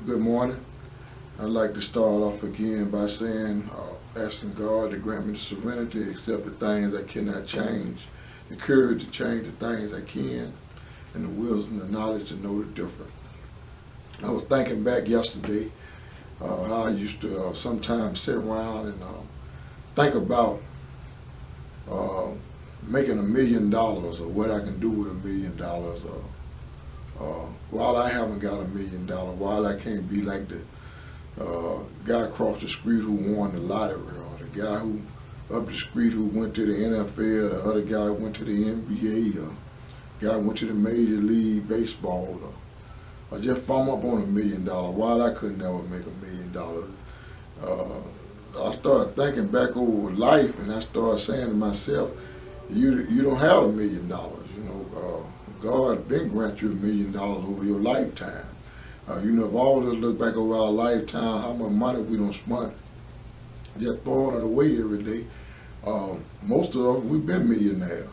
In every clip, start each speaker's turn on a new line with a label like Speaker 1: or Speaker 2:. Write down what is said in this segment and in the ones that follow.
Speaker 1: Good morning. I'd like to start off again by saying, asking God to grant me the serenity to accept the things I cannot change, the courage to change the things I can, and the wisdom, the knowledge to know the difference. I was thinking back yesterday how I used to sometimes sit around and think about making $1 million or what I can do with $1 million. While I haven't got $1 million, while I can't be like the guy across the street who won the lottery, or the guy who up the street who went to the NFL, the other guy went to the NBA, or guy went to the Major League Baseball, or just farm up on $1 million, while I could never make $1 million. I started thinking back over life, and I started saying to myself, you don't have $1 million. God been grant you $1 million over your lifetime. If all of us look back over our lifetime, how much money we don't spend just throwing it away every day. Most of us, we've been millionaires.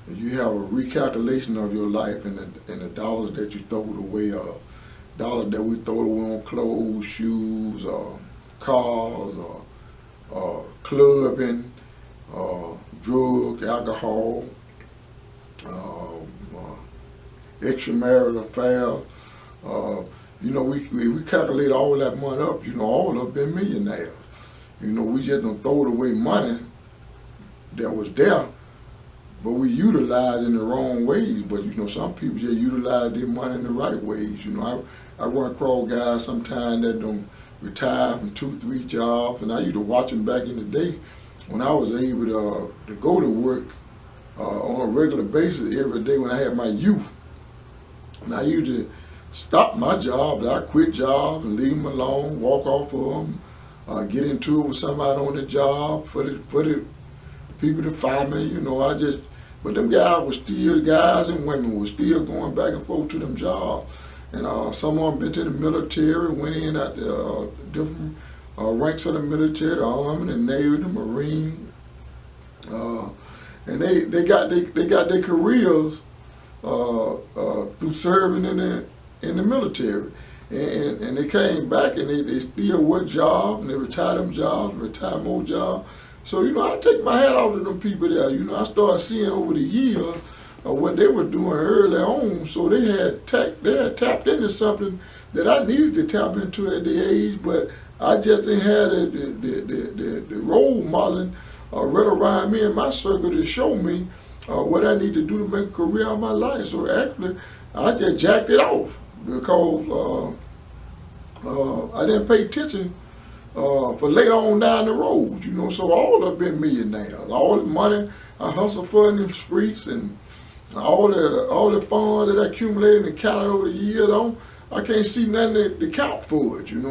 Speaker 1: And you have a recalculation of your life and the dollars that you throw away, dollars that we throw away on clothes, shoes, cars, clubbing, drugs, alcohol, extramarital affairs. We calculate all that money up. All of them been millionaires. We just don't throw it away money that was there, but we utilize in the wrong ways. But some people just utilize their money in the right ways. I run across guys sometimes that don't retire from 2-3 jobs, and I used to watch them back in the day when I was able to go to work on a regular basis every day when I had my youth. And I used to stop my job, I quit jobs and leave them alone, walk off of them, get into it with somebody on the job for the people to fire me. But them guys were still, guys and women were still going back and forth to them jobs. And some of them been to the military, went in at the different ranks of the military, the Army, the Navy, the Marine, and they got their careers through serving in the military, and they came back and they still work jobs, and they retired them jobs, retire more jobs. So I take my hat off to them people there. I started seeing over the years what they were doing early on. So they had tapped into something that I needed to tap into at the age, but I just didn't have the role modeling right around me in my circle to show me what I need to do to make a career of my life. So actually, I just jacked it off because I didn't pay attention for later on down the road. So all of them been millionaires. All the money I hustled for in the streets and all the funds that I accumulated and counted over the years, I can't see nothing to count for it. And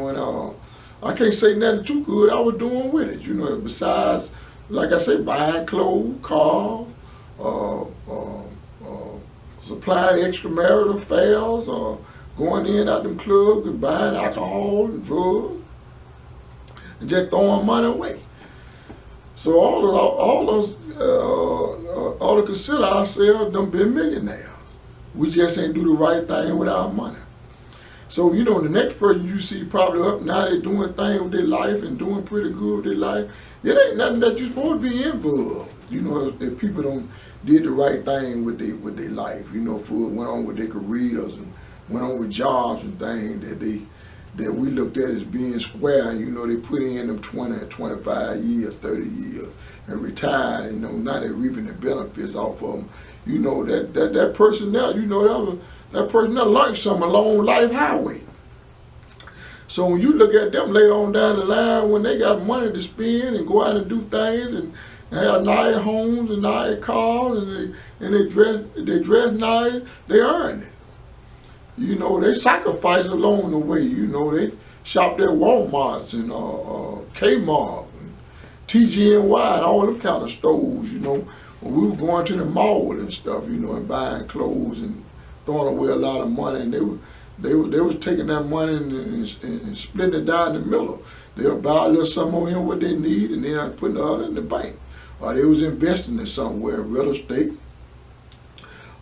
Speaker 1: I can't say nothing too good I was doing with it. Besides, like I say, buying clothes, cars, supplying extramarital affairs, going in at them clubs and buying alcohol and drugs, and just throwing money away. So all to consider ourselves done been millionaires. We just ain't do the right thing with our money. So the next person you see probably up now, they doing things with their life and doing pretty good with their life. It ain't nothing that you're supposed to be involved. If people don't did the right thing with their life, went on with their careers and went on with jobs and things that we looked at as being square. They put in them 20, 25 years, 30 years, and retired. Now they're reaping the benefits off of them. That person there, that person that learned something along life highway. So when you look at them later on down the line, when they got money to spend and go out and do things and have nice homes and nice cars and they dress nice, they earn it. They sacrifice along the way. They shopped at Walmarts and Kmart and TGNY and all them kind of stores. When we were going to the mall and stuff, and buying clothes and throwing away a lot of money, and they was taking that money and splitting it down the middle. They'll buy a little something over here what they need, and then putting the other in the bank. Or they was investing in somewhere, real estate.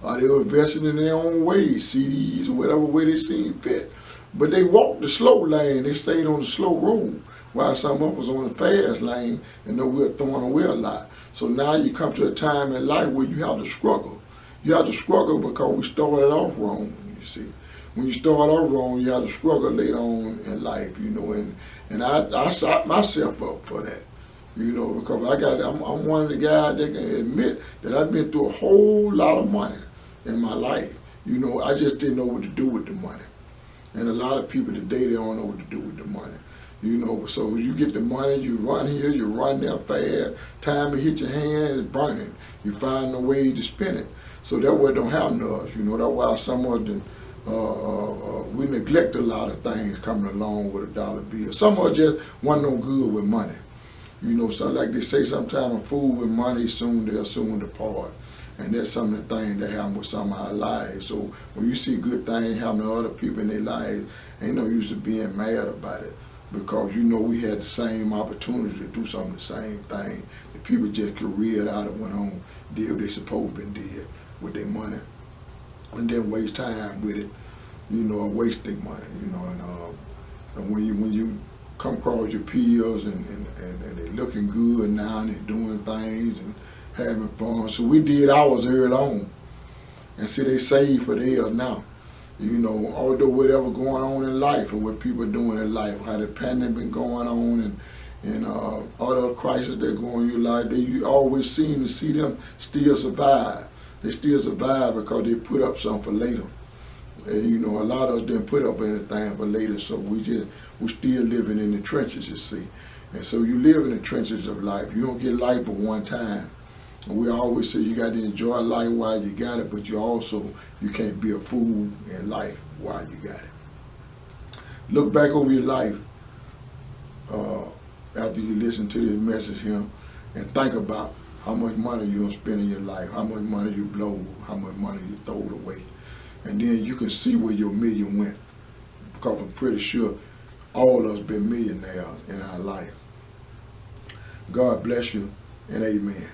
Speaker 1: Or they were investing in their own ways, CDs or whatever way they seen fit. But they walked the slow lane. They stayed on the slow road, while some of us on the fast lane, and know we're throwing away a lot. So now you come to a time in life where you have to struggle. You have to struggle because we started off wrong, you see. When you start off wrong, you have to struggle later on in life, and I sought myself up for that, because I'm one of the guys that can admit that I've been through a whole lot of money in my life. I just didn't know what to do with the money. And a lot of people today, they don't know what to do with the money. So you get the money, you run here, you run there fast, time to hit your hand is burning. You find a way to spend it. So that way don't happen to us. That's why some of them, we neglect a lot of things coming along with a dollar bill. Some of us just wasn't no good with money. So like they say sometimes, a fool with money they'll soon depart. And that's some of the things that happen with some of our lives. So when you see good things happen to other people in their lives, ain't no use to being mad about it. Because we had the same opportunity to do some of the same thing. The people just careered out and went on, did what they supposed to did with their money. And then waste time with it, or waste their money, and when you come across your peers and they're looking good now and they're doing things and having fun. So we did ours early on. And see, they save for theirs now. Although whatever going on in life and what people are doing in life, how the pandemic been going on and other crises that go on in your life, you always seem to see them still survive. They still survive because they put up something for later. And a lot of us didn't put up anything for later, so we still living in the trenches, you see. And so you live in the trenches of life. You don't get life but one time. And we always say you got to enjoy life while you got it, but you can't be a fool in life while you got it. Look back over your life after you listen to this message here and think about how much money you're going to spend in your life, how much money you blow, how much money you throw away. And then you can see where your million went, because I'm pretty sure all of us been millionaires in our life. God bless you, and amen.